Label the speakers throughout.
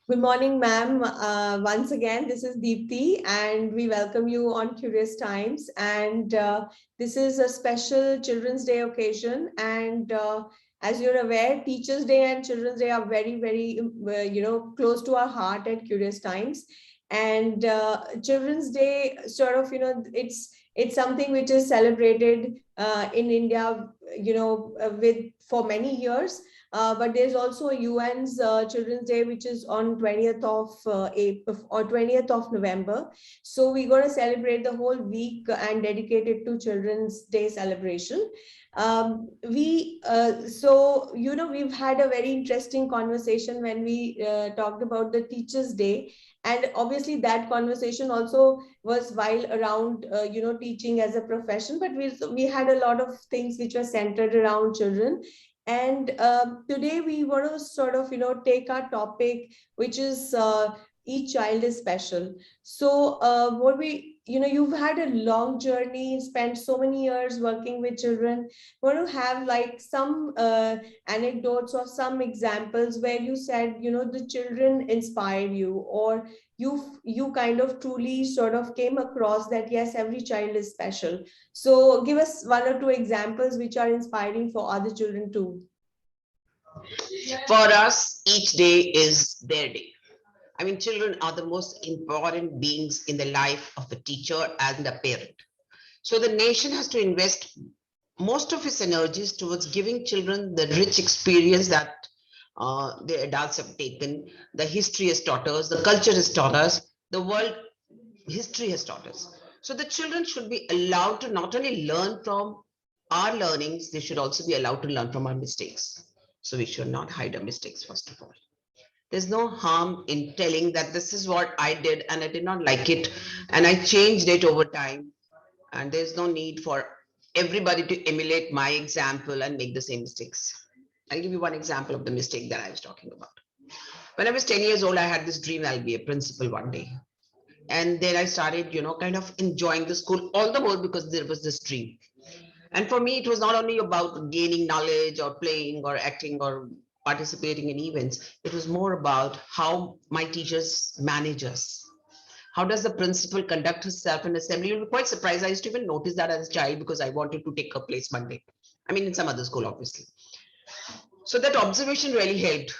Speaker 1: Good morning, ma'am. Once again, this is Deepthi, and we welcome you on Curious Times. And this is a special Children's Day occasion. And as you're aware, Teachers' Day and Children's Day are very, very, close to our heart at Curious Times. And Children's Day, sort of, it's something which is celebrated in India, with for many years. But there's also UN's Children's Day, which is on 20th of April or 20th of November. So we're going to celebrate the whole week and dedicate it to Children's Day celebration. We've had a very interesting conversation when we talked about the Teachers' Day. And obviously that conversation also was while around, teaching as a profession, but we had a lot of things which were centered around children. And today we want to sort of, take our topic, which is each child is special. So you've had a long journey, spent so many years working with children. Want to have like some anecdotes or some examples where you said, the children inspired you, or you kind of truly sort of came across that, yes, every child is special. So give us one or two examples which are inspiring for other children too.
Speaker 2: For us, each day is their day. I mean, children are the most important beings in the life of a teacher and a parent. So the nation has to invest most of its energies towards giving children the rich experience that the adults have taken. The history has taught us, the culture has taught us, the world history has taught us. So the children should be allowed to not only learn from our learnings, they should also be allowed to learn from our mistakes. So we should not hide our mistakes, first of all. There's no harm in telling that this is what I did and I did not like it and I changed it over time. And there's no need for everybody to emulate my example and make the same mistakes. I'll give you one example of the mistake that I was talking about. When I was 10 years old, I had this dream I'll be a principal one day. And then I started, kind of enjoying the school all the more because there was this dream. And for me, it was not only about gaining knowledge or playing or acting or participating in events. It was more about how my teachers manage us. How does the principal conduct herself in assembly? You'll be quite surprised. I used to even notice that as a child because I wanted to take her place one day. I mean, in some other school, obviously. So that observation really helped.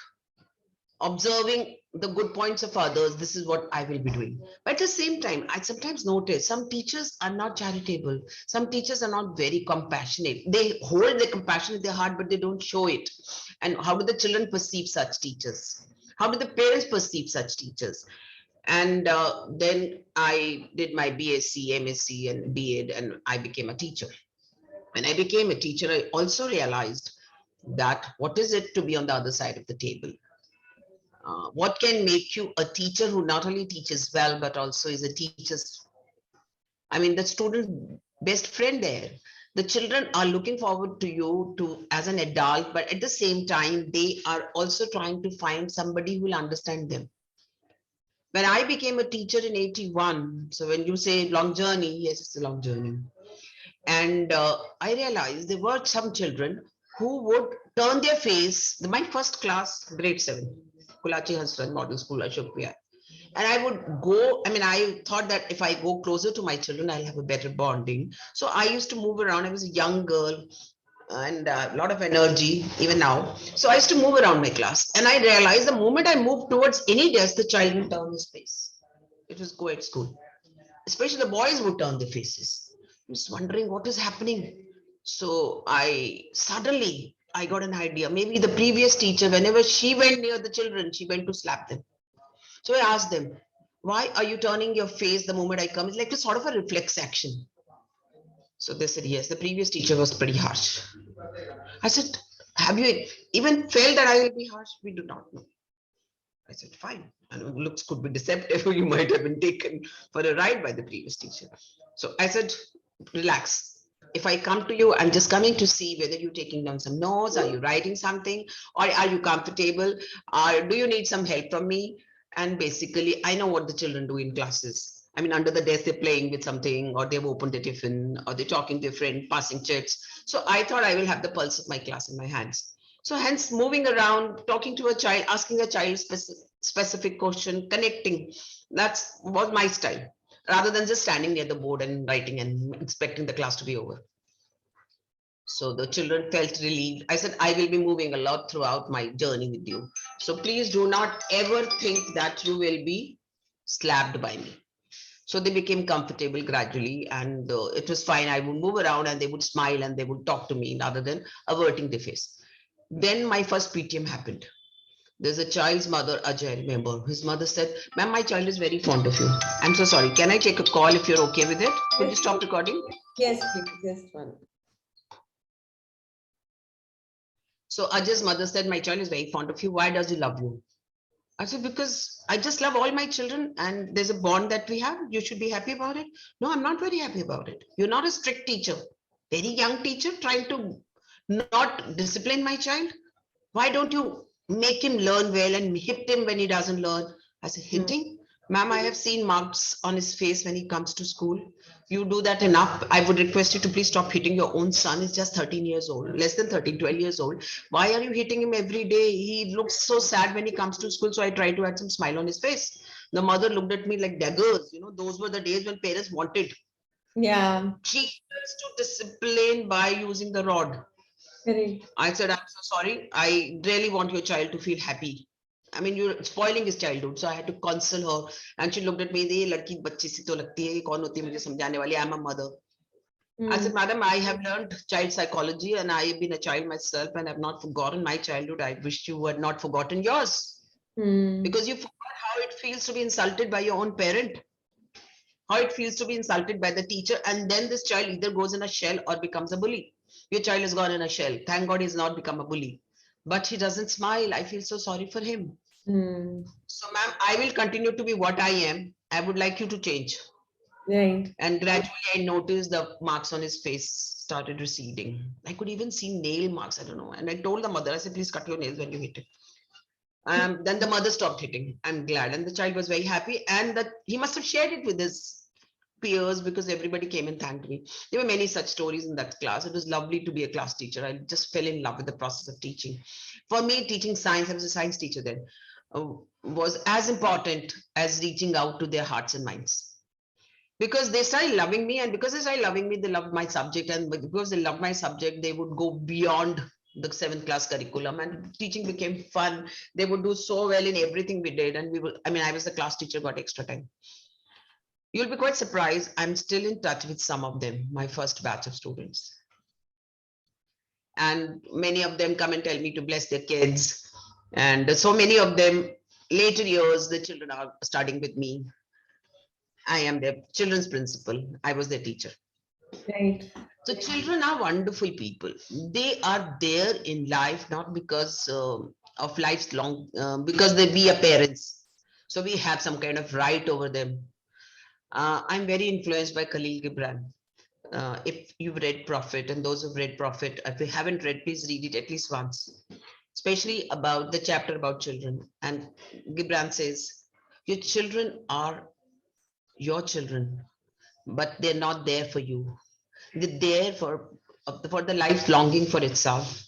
Speaker 2: Observing the good points of others, this is what I will be doing. But at the same time, I sometimes notice some teachers are not charitable. Some teachers are not very compassionate. They hold their compassion in their heart, but they don't show it. And how do the children perceive such teachers? How do the parents perceive such teachers? And then I did my BSc, MSc, and BEd, and I became a teacher. When I became a teacher, I also realized that what is it to be on the other side of the table? What can make you a teacher who not only teaches well, but also is a teacher's, I mean, the student's best friend there. The children are looking forward to you to as an adult, but at the same time, they are also trying to find somebody who will understand them. When I became a teacher in 81, so when you say long journey, yes, it's a long journey. And I realized there were some children who would turn their face, my first class, grade 7. Kulachi Hasran Model School, Ashok Vihar. And I would go, I mean, I thought that if I go closer to my children, I'll have a better bonding. So I used to move around. I was a young girl and a lot of energy, even now. So I used to move around my class. And I realized the moment I moved towards any desk, the child will turn his face. It was co-ed school. Especially the boys would turn their faces. I was wondering what is happening. So I got an idea. Maybe the previous teacher, whenever she went near the children, she went to slap them. So I asked them, why are you turning your face the moment I come? It's like a sort of a reflex action. So they said, yes, the previous teacher was pretty harsh. I said, have you even felt that I will be harsh? We do not know. I said, fine. And looks could be deceptive. You might have been taken for a ride by the previous teacher. So I said, relax. If I come to you, I'm just coming to see whether you're taking down some notes, are you writing something, or are you comfortable, or do you need some help from me? And basically, I know what the children do in classes. I mean, under the desk, they're playing with something, or they've opened a tiffin, or they're talking to a friend, passing checks. So I thought I will have the pulse of my class in my hands. So hence, moving around, talking to a child, asking a child specific question, connecting. That's was my style, rather than just standing near the board and writing and expecting the class to be over. So the children felt relieved. I said, I will be moving a lot throughout my journey with you. So please do not ever think that you will be slapped by me. So they became comfortable gradually, and it was fine. I would move around and they would smile and they would talk to me rather than averting their face. Then my first PTM happened. There's a child's mother, Ajay, I remember. His mother said, Ma'am, my child is very fond of you. I'm so sorry. Can I take a call if you're okay with it? Could you
Speaker 1: Yes,
Speaker 2: stop
Speaker 1: please.
Speaker 2: recording?
Speaker 1: Yes, please. Just one.
Speaker 2: So Ajay's mother said, my child is very fond of you. Why does he love you? I said, because I just love all my children and there's a bond that we have. You should be happy about it. No, I'm not very happy about it. You're not a strict teacher, very young teacher trying to not discipline my child. Why don't you make him learn well and hit him when he doesn't learn? I said, hitting? Ma'am, I have seen marks on his face when he comes to school. You do that enough. I would request you to please stop hitting your own son. He's just 13 years old, less than 13, 12 years old. Why are you hitting him every day? He looks so sad when he comes to school. So I try to add some smile on his face. The mother looked at me like daggers. You know, those were the days when parents wanted.
Speaker 1: Yeah.
Speaker 2: She used to discipline by using the rod.
Speaker 1: Correct.
Speaker 2: I said, I'm so sorry. I really want your child to feel happy. I mean, you're spoiling his childhood. So I had to console her. And she looked at me, ये लड़की बच्ची सी तो लगती है, ये कौन होती है मुझे समझाने वाली? I'm a mother. I said, Madam, I have learned child psychology and I have been a child myself and have not forgotten my childhood. I wish you had not forgotten yours. Because you forgot how it feels to be insulted by your own parent, how it feels to be insulted by the teacher. And then this child either goes in a shell or becomes a bully. Your child has gone in a shell. Thank God he's not become a bully. But he doesn't smile. I feel so sorry for him. So, ma'am, I will continue to be what I am. I would like you to change.
Speaker 1: Right.
Speaker 2: And gradually, I noticed the marks on his face started receding. I could even see nail marks. I don't know. And I told the mother, I said, please cut your nails when you hit it. Then the mother stopped hitting. I'm glad. And the child was very happy. And that he must have shared it with his peers because everybody came and thanked me. There were many such stories in that class. It was lovely to be a class teacher. I just fell in love with the process of teaching. For me, teaching science, I was a science teacher then, was as important as reaching out to their hearts and minds. Because they started loving me, and because they started loving me, they loved my subject. And because they loved my subject, they would go beyond the 7th class curriculum, and teaching became fun. They would do so well in everything we did. And I was the class teacher, got extra time. You'll be quite surprised. I'm still in touch with some of them, my first batch of students. And many of them come and tell me to bless their kids. And so many of them, later years, the children are studying with me. I am their children's principal. I was their teacher.
Speaker 1: Right.
Speaker 2: So children are wonderful people. They are there in life, not because of life's long, because we are parents. So we have some kind of right over them. I'm very influenced by Khalil Gibran. If you've read Prophet, and those who've read Prophet, if you haven't read, please read it at least once, especially about the chapter about children. And Gibran says, your children are your children, but they're not there for you. They're there for the life longing for itself.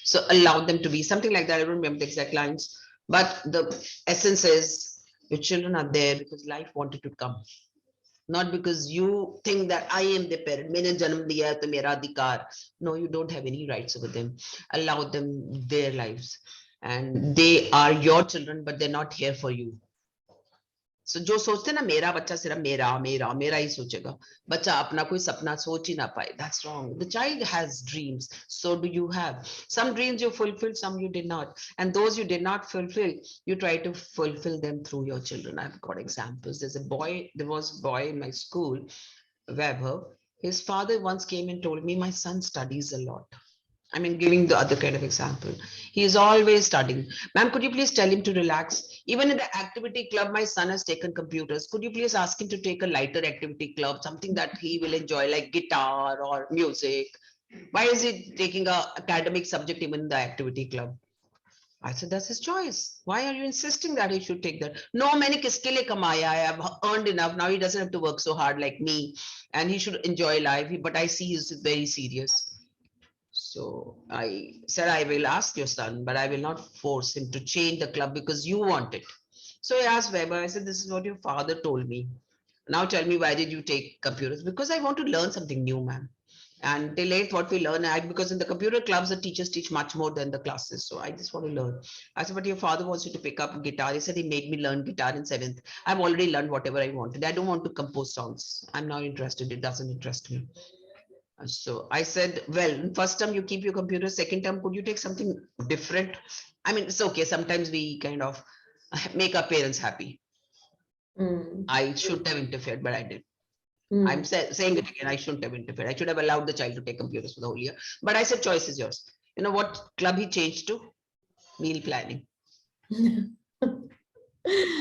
Speaker 2: So allow them to be something like that. I don't remember the exact lines, but the essence is your children are there because life wanted to come. Not because you think that I am the parent. मैंने जन्म दिया है तो मेरा अधिकार. No, you don't have any rights over them. Allow them their lives, and they are your children, but they're not here for you. So जो सोचते ना मेरा बच्चा सिर्फ मेरा मेरा मेरा ही सोचेगा, बच्चा अपना कोई सपना सोच ही ना पाए. That's wrong. The child has dreams. So do you have. Some dreams you fulfilled, some you did not. And those you did not fulfill, you try to fulfill them through your children. I've got examples. There was a boy in my school, Vaibhav. His father once came and told me, my son studies a lot. I mean, giving the other kind of example. He is always studying. Ma'am, could you please tell him to relax? Even in the activity club, my son has taken computers. Could you please ask him to take a lighter activity club, something that he will enjoy, like guitar or music? Why is he taking a academic subject even in the activity club? I said, that's his choice. Why are you insisting that he should take that? No, मैंने किसके लिए कमाया? I have earned enough. Now he doesn't have to work so hard like me, and he should enjoy life. But I see he's very serious. So I said, I will ask your son, but I will not force him to change the club because you want it. So I asked Weber, I said, this is what your father told me. Now tell me, why did you take computers? Because I want to learn something new, ma'am. And till 8th, what we learn, because in the computer clubs, the teachers teach much more than the classes. So I just want to learn. I said, but your father wants you to pick up guitar. He said he made me learn guitar in 7th. I've already learned whatever I wanted. I don't want to compose songs. I'm not interested. It doesn't interest me. So I said, well, first term you keep your computer, second term, could you take something different? I mean, it's okay. Sometimes we kind of make our parents happy.
Speaker 1: Mm.
Speaker 2: I shouldn't have interfered, but I did. I'm
Speaker 1: Mm.
Speaker 2: saying it again. I shouldn't have interfered. I should have allowed the child to take computers for the whole year. But I said, choice is yours. You know what club he changed to? Meal planning.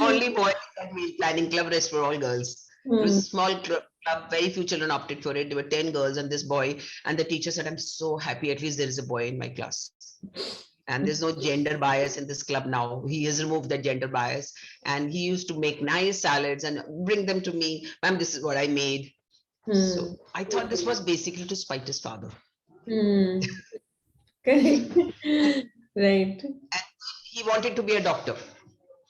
Speaker 2: Only boys had meal planning club, rest were all girls. It was
Speaker 1: Mm.
Speaker 2: a small club. Very few children opted for it. There were 10 girls and this boy. And the teacher said, I'm so happy. At least there is a boy in my class. And there's no gender bias in this club now. He has removed that gender bias. And he used to make nice salads and bring them to me. Ma'am, this is what I made.
Speaker 1: Mm.
Speaker 2: So I thought this was basically to spite his father.
Speaker 1: Mm. Correct. Right.
Speaker 2: And he wanted to be a doctor.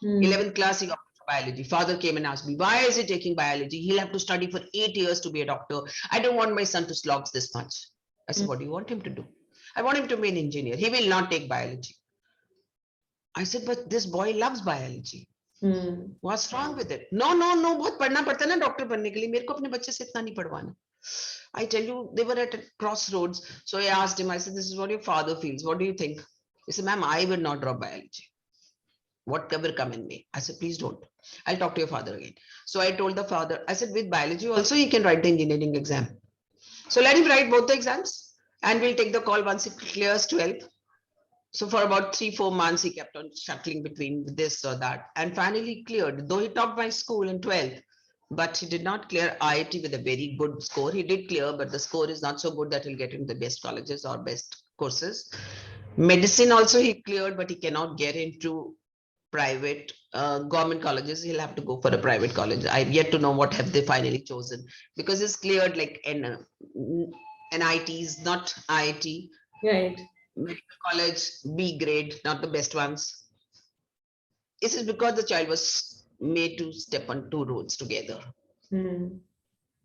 Speaker 1: Mm.
Speaker 2: 11th class, he got biology. Father came and asked me, why is he taking biology? He'll have to study for 8 years to be a doctor. I don't want my son to slog this much. I said, what do you want him to do? I want him to be an engineer. He will not take biology. I said, but this boy loves biology.
Speaker 1: Mm.
Speaker 2: What's wrong with it? No, no, no, बहुत पढ़ना पड़ता है ना doctor बनने के लिए मेरे को अपने बच्चे से इतना नहीं पढ़वाना. I tell you, they were at a crossroads. So I asked him, I said, this is what your father feels. What do you think? He said, ma'am, I will not drop biology. Whatever come in me. I said, please don't. I'll talk to your father again. So I told the father, I said, with biology also, he can write the engineering exam. So let him write both the exams and we'll take the call once it clears 12th. So for about 3-4 months, he kept on shuttling between this or that and finally cleared, though he topped my school in 12th, but he did not clear IIT with a very good score. He did clear, but the score is not so good that he'll get into the best colleges or best courses. Medicine also he cleared, but he cannot get into private government colleges. He'll have to go for a private college. I've yet to know what have they finally chosen because it's cleared like NITs, not IIT.
Speaker 1: Right.
Speaker 2: Medical college, B grade, not the best ones. This is because the child was made to step on two roads together.
Speaker 1: Mm.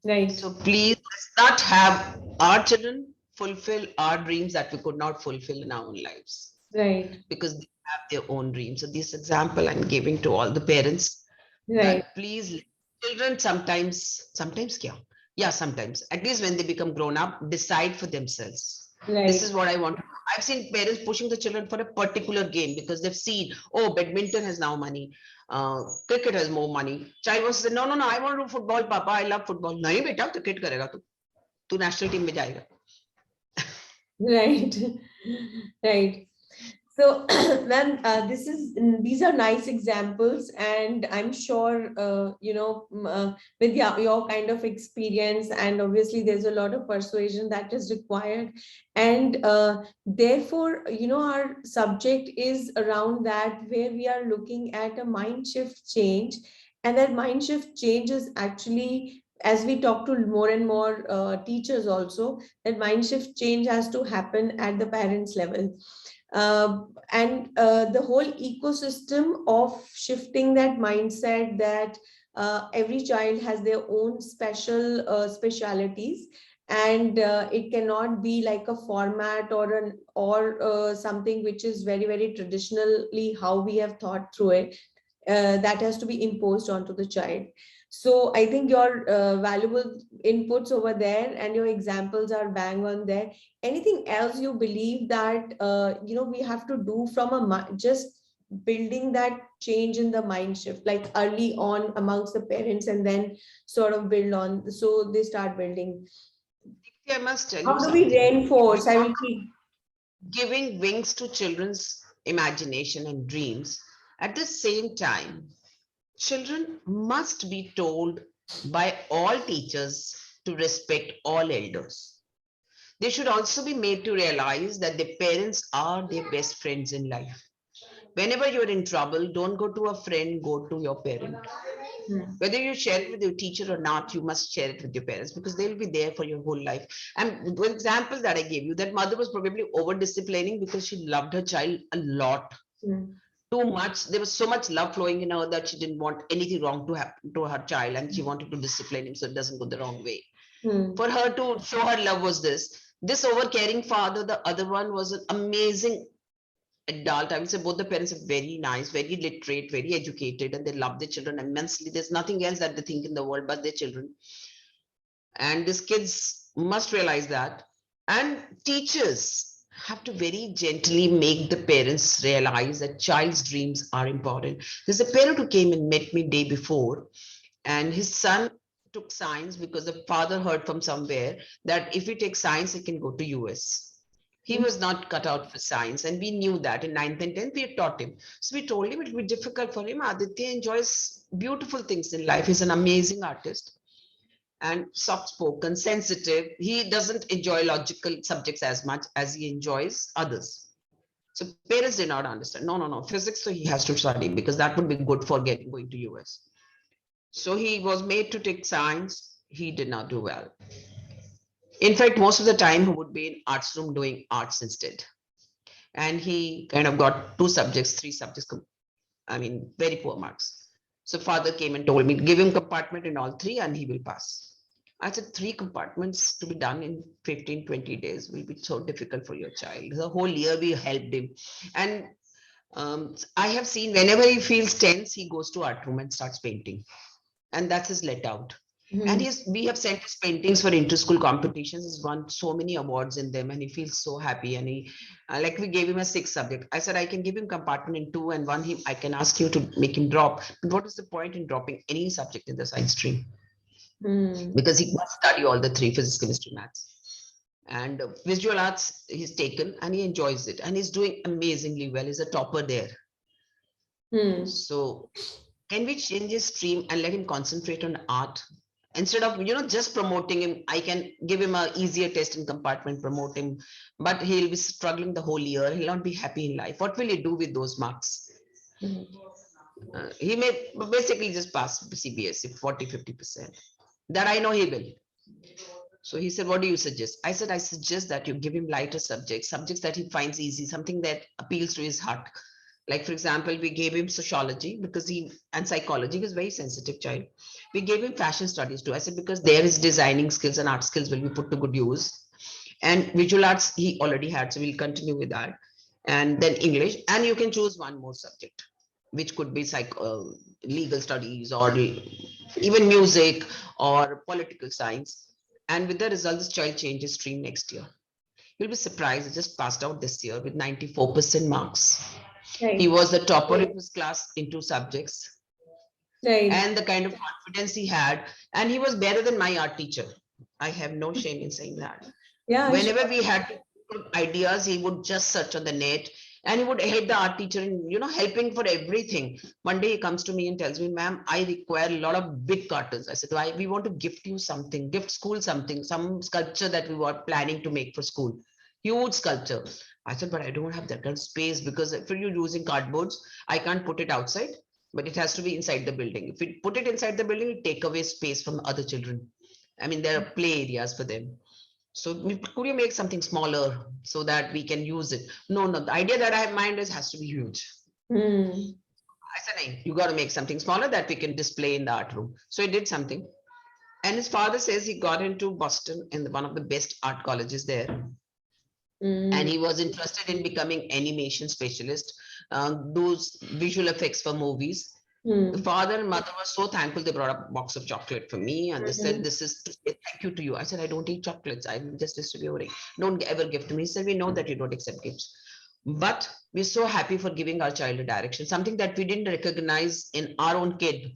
Speaker 1: Right.
Speaker 2: So please let's not have our children fulfill our dreams that we could not fulfill in our own lives
Speaker 1: Right.
Speaker 2: because they have their own dreams. So this example I'm giving to all the parents
Speaker 1: Right.
Speaker 2: that please children sometimes yeah, sometimes at least when they become grown up, decide for themselves. This
Speaker 1: Right.
Speaker 2: is what I want. I've seen parents pushing the children for a particular game because they've seen, oh, badminton has now money, cricket has more money. Child was saying, no, no, no, I want to do football, Papa. I love football. नहीं बेटा cricket करेगा तू national team में जाएगा.
Speaker 1: Right. Right. So, ma'am, these are nice examples, and I'm sure with your kind of experience, and obviously there's a lot of persuasion that is required, and therefore, our subject is around that where we are looking at a mind shift change, and that mind shift change is actually, as we talk to more and more teachers also, that mind shift change has to happen at the parents level, and the whole ecosystem of shifting that mindset that every child has their own specialities, and it cannot be like a format or something which is very very traditionally how we have thought through it, that has to be imposed onto the child. So I think your valuable inputs over there and your examples are bang on there. Anything else you believe that we have to do from just building that change in the mind shift, like early on amongst the parents, and then sort of build on, so they start building?
Speaker 2: I must tell
Speaker 1: How
Speaker 2: you
Speaker 1: do we
Speaker 2: something.
Speaker 1: reinforce? I will keep.
Speaker 2: Giving wings to children's imagination and dreams. At the same time, children must be told by all teachers to respect all elders. They should also be made to realize that their parents are their best friends in life. Whenever you're in trouble, don't go to a friend, go to your parent.
Speaker 1: Hmm.
Speaker 2: Whether you share it with your teacher or not, you must share it with your parents because they'll be there for your whole life. And the example that I gave you, that mother was probably over disciplining because she loved her child a lot.
Speaker 1: Hmm.
Speaker 2: too much. There was so much love flowing in her that she didn't want anything wrong to happen to her child, and she wanted to discipline him so it doesn't go the wrong way. For her to show her love was this over caring father. The other one was an amazing adult. I would say both the parents are very nice, very literate, very educated, and they love their children immensely. There's nothing else that they think in the world but their children. And these kids must realize that. And teachers have to very gently make the parents realize that child's dreams are important. There's a parent who came and met me day before, and his son took science because the father heard from somewhere that if he takes science, he can go to US. He was not cut out for science, and we knew that in 9th and 10th we had taught him. So we told him it would be difficult for him. Aditya enjoys beautiful things in life. He's an amazing artist and soft spoken, sensitive. He doesn't enjoy logical subjects as much as he enjoys others. So parents did not understand. No, no, no. Physics, so he has to study because that would be good for going to US. So he was made to take science. He did not do well. In fact, most of the time he would be in arts room doing arts instead. And he kind of got 2 subjects, 3 subjects. I mean, very poor marks. So father came and told me, give him compartment in all 3 and he will pass. I said 3 compartments to be done in 15, 20 days will be so difficult for your child. The whole year we helped him. And I have seen whenever he feels tense, he goes to art room and starts painting. And that's his let out. And we have sent his paintings for inter-school competitions. He's won so many awards in them, and he feels so happy. And he, like, we gave him a 6th subject. I said I can give him compartment in 2, and 1 I can ask you to make him drop. But what is the point in dropping any subject in the science stream? Because he must study all the 3: physics, chemistry, maths. And visual arts he's taken, and he enjoys it, and he's doing amazingly well. He's a topper there. So can we change his stream and let him concentrate on art? Instead of, just promoting him, I can give him a easier test in compartment, promote him, but he'll be struggling the whole year. He'll not be happy in life. What will he do with those marks? He may basically just pass CBSE 40-50%. That I know he will. So he said, what do you suggest? I said, I suggest that you give him lighter subjects that he finds easy, something that appeals to his heart. Like, for example, we gave him sociology and psychology. He was a very sensitive child. We gave him fashion studies too. I said, because there his designing skills and art skills will be put to good use. And visual arts he already had, so we'll continue with that. And then English, and you can choose 1 more subject, which could be legal studies or even music or political science. And with the result, this child changes stream next year. You'll be surprised. He just passed out this year with 94% marks. Right. He was the topper in his class in 2 subjects. Right. And the kind of confidence he had, and he was better than my art teacher. I have no shame in saying that. Yeah. Whenever we had ideas, he would just search on the net, and he would help the art teacher in, helping for everything. One day he comes to me and tells me, ma'am, I require a lot of big cartons. I said, why? We want to gift you something, gift school something, some sculpture that we were planning to make for school. Huge sculpture. I said, but I don't have that kind of space, because if you're using cardboards, I can't put it outside, but it has to be inside the building. If we put it inside the building, it take away space from other children. I mean, there are play areas for them. So could you make something smaller so that we can use it? No, the idea that I have in mind has to be huge. I said, hey, you got to make something smaller that we can display in the art room. So he did something. And his father says he got into Boston in one of the best art colleges there. And he was interested in becoming animation specialist, those visual effects for movies. The father and mother were so thankful. They brought a box of chocolate for me, and they said, this is to say thank you to you. I said, I don't eat chocolates. I'm just distributing. Don't ever gift to me. He said, we know that you don't accept gifts, but we're so happy for giving our child a direction, something that we didn't recognize in our own kid.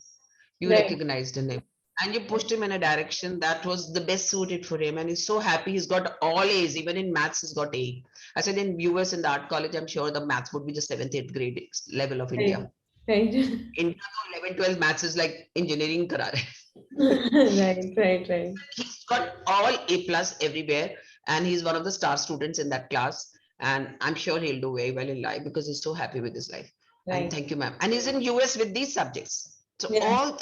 Speaker 2: You recognized in him. And you pushed him in a direction that was the best suited for him. And he's so happy. He's got all A's. Even in maths, he's got A. I said, in US, in the art college, I'm sure the maths would be the 7th, 8th grade level of India. Right. In 11, 12, maths is like engineering. Right. He's got all A plus everywhere. And he's one of the star students in that class. And I'm sure he'll do very well in life because he's so happy with his life. Right. And thank you, ma'am. And he's in US with these subjects. So all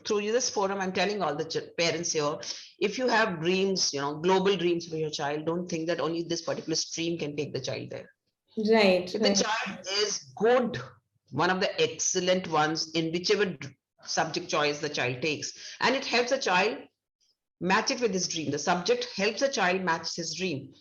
Speaker 2: through this forum, I'm telling all the parents here, if you have dreams, global dreams for your child, don't think that only this particular stream can take the child there. Right. If the child is good one of the excellent ones in whichever subject choice the child takes. And it helps the child match it with his dream. The subject helps the child match his dream.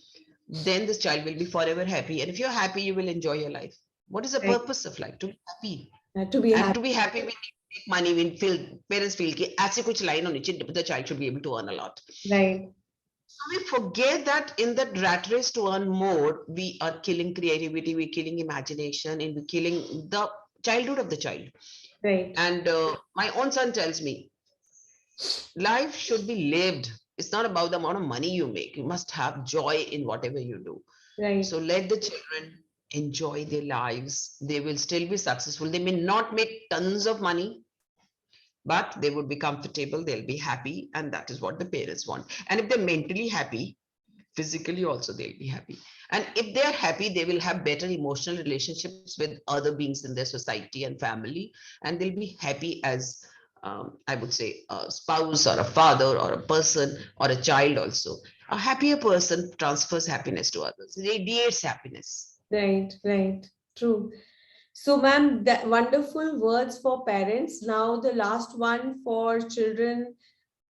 Speaker 2: Then this child will be forever happy. And if you're happy, you will enjoy your life. What is the
Speaker 1: Right.
Speaker 2: purpose of life? To be happy.
Speaker 1: To be
Speaker 2: And
Speaker 1: happy.
Speaker 2: to be happy, we need to make money. We feel, parents feel कि ऐसे कुछ line होनी चाहिए, the child should be able to earn a lot.
Speaker 1: Right.
Speaker 2: So we forget that in that rat race to earn more, we are killing creativity, we're killing imagination, and we're killing the childhood of the child.
Speaker 1: Right.
Speaker 2: And my own son tells me, life should be lived. It's not about the amount of money you make. You must have joy in whatever you do.
Speaker 1: Right.
Speaker 2: So let the children enjoy their lives. They will still be successful. They may not make tons of money, but they would be comfortable. They'll be happy. And that is what the parents want. And if they're mentally happy, physically also they'll be happy. And if they are happy, they will have better emotional relationships with other beings in their society and family, and they'll be happy as I would say a spouse or a father or a person or a child also. A happier person transfers happiness to others, radiates happiness.
Speaker 1: Right. Right. True. So, ma'am, that wonderful words for parents. Now, the last one for children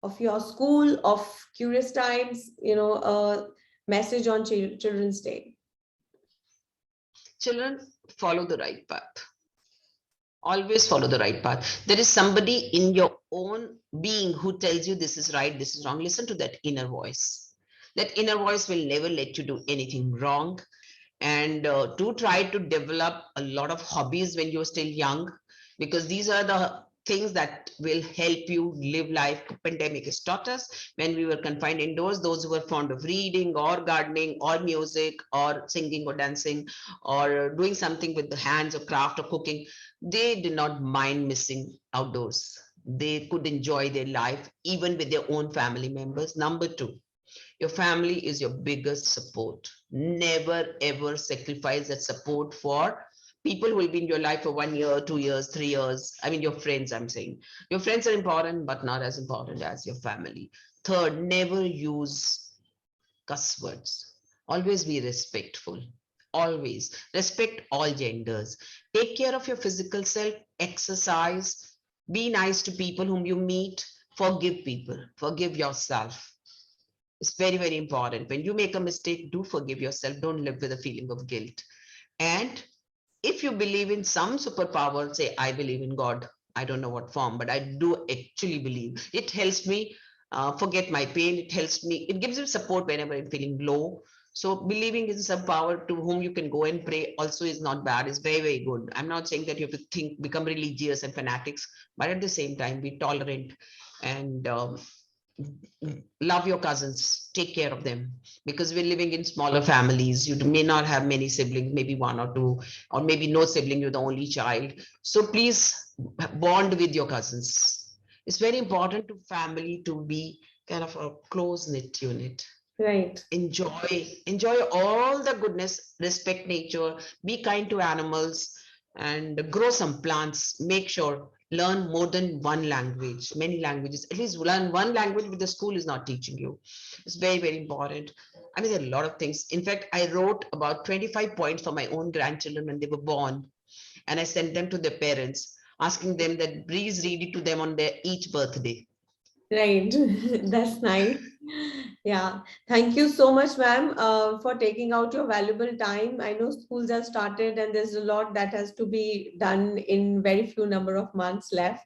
Speaker 1: of your school of Curious Times. A message on Children's Day.
Speaker 2: Children, follow the right path. Always follow the right path. There is somebody in your own being who tells you this is right, this is wrong. Listen to that inner voice. That inner voice will never let you do anything wrong. And do try to develop a lot of hobbies when you're still young, because these are the things that will help you live life. Pandemic has taught us, when we were confined indoors, those who were fond of reading or gardening or music or singing or dancing or doing something with the hands or craft or cooking, they did not mind missing outdoors. They could enjoy their life even with their own family members. Number two, your family is your biggest support. Never ever sacrifice that support for people who will be in your life for 1 year, 2 years, 3 years. I mean, your friends, I'm saying. Your friends are important, but not as important as your family. Third, never use cuss words. Always be respectful. Always respect all genders. Take care of your physical self, exercise, be nice to people whom you meet, forgive people, forgive yourself. It's very, very important. When you make a mistake, do forgive yourself. Don't live with a feeling of guilt. And if you believe in some superpower, say, I believe in God. I don't know what form, but I do actually believe. It helps me forget my pain. It helps me, it gives me support whenever I'm feeling low. So believing in some power to whom you can go and pray also is not bad. It's very, very good. I'm not saying that you have to think, become religious and fanatics, but at the same time, be tolerant and love your cousins, take care of them, because we're living in smaller families. You may not have many siblings, maybe one or two, or maybe no sibling, you're the only child. So please bond with your cousins. It's very important to family to be kind of a close knit unit.
Speaker 1: Right.
Speaker 2: Enjoy all the goodness, respect nature, be kind to animals, and grow some plants. Make sure learn more than one language, many languages. At least learn one language which the school is not teaching you. It's very, very important. I mean, there are a lot of things. In fact, I wrote about 25 points for my own grandchildren when they were born, and I sent them to their parents, asking them that please read it to them on their each birthday.
Speaker 1: Right. That's nice. Yeah. Thank you so much, ma'am, for taking out your valuable time. I know schools have started and there's a lot that has to be done in very few number of months left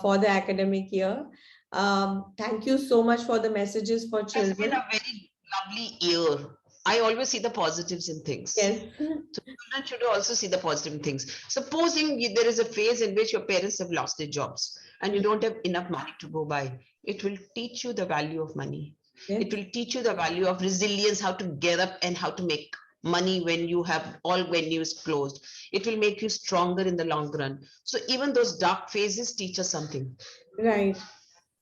Speaker 1: for the academic year. Thank you so much for the messages for
Speaker 2: It's been
Speaker 1: children.
Speaker 2: a very lovely year. I always see the positives in things.
Speaker 1: Yes.
Speaker 2: So children should also see the positive things. Supposing there is a phase in which your parents have lost their jobs and you don't have enough money to go by, it will teach you the value of money. It
Speaker 1: Yes.
Speaker 2: will teach you the value of resilience, how to get up and how to make money when you have all venues closed. It will make you stronger in the long run. So even those dark phases teach us something.
Speaker 1: Right.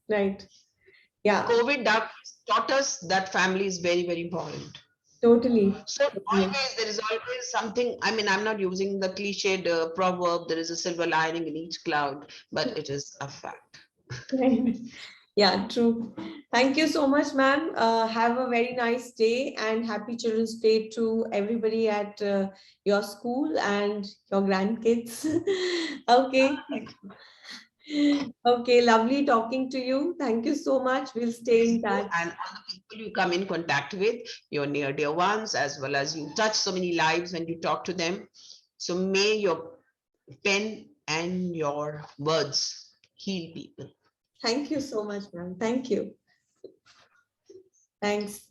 Speaker 1: Right.
Speaker 2: The
Speaker 1: Yeah.
Speaker 2: COVID dark taught us that family is very, very important.
Speaker 1: Totally.
Speaker 2: So
Speaker 1: Totally.
Speaker 2: always there is always something. I mean, I'm not using the cliched proverb, there is a silver lining in each cloud, but it is a fact.
Speaker 1: Right. Yeah, true. Thank you so much, ma'am. Have a very nice day and happy Children's Day to everybody at your school and your grandkids. Okay. Okay, lovely talking to you. Thank you so much. We'll stay in
Speaker 2: You
Speaker 1: touch.
Speaker 2: and all the people you come in contact with, your near dear ones, as well as you touch so many lives when you talk to them. So may your pen and your words heal people.
Speaker 1: Thank you so much, ma'am. Thank you. Thanks.